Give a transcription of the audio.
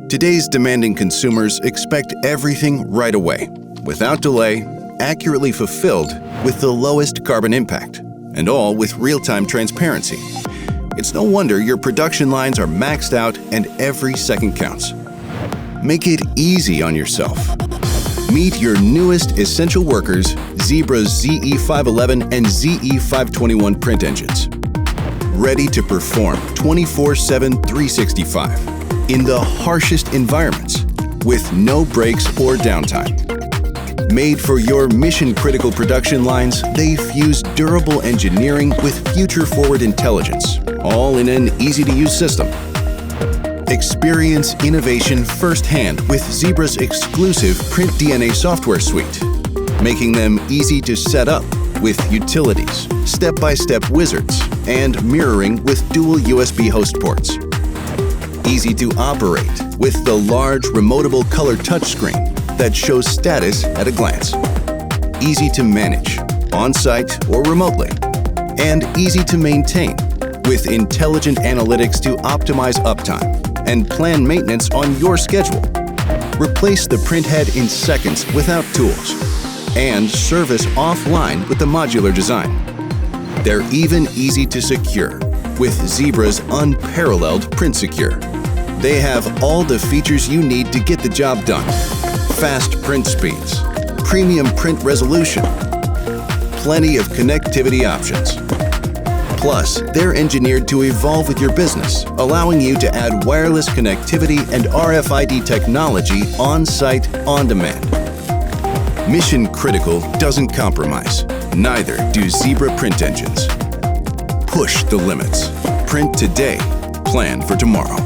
Today's demanding consumers expect everything right away, without delay, accurately fulfilled, with the lowest carbon impact, and all with real-time transparency. It's no wonder your production lines are maxed out and every second counts. Make it easy on yourself. Meet your newest essential workers, Zebra's ZE511 and ZE521 print engines. Ready to perform 24/7, 365 in the harshest environments with no breaks or downtime. Made for your mission-critical production lines, they fuse durable engineering with future-forward intelligence, all in an easy-to-use system. Experience innovation firsthand with Zebra's exclusive Print DNA software suite, making them easy to set up with utilities, step-by-step wizards, and mirroring with dual USB host ports. Easy to operate with the large remotable color touchscreen that shows status at a glance. Easy to manage, on-site or remotely. And easy to maintain with intelligent analytics to optimize uptime and plan maintenance on your schedule. Replace the printhead in seconds without tools and service offline with the modular design. They're even easy to secure with Zebra's unparalleled Print Secure. They have all the features you need to get the job done. Fast print speeds, premium print resolution, plenty of connectivity options. Plus, they're engineered to evolve with your business, allowing you to add wireless connectivity and RFID technology on-site, on-demand. Mission critical doesn't compromise. Neither do Zebra print engines. Push the limits. Print today. Plan for tomorrow.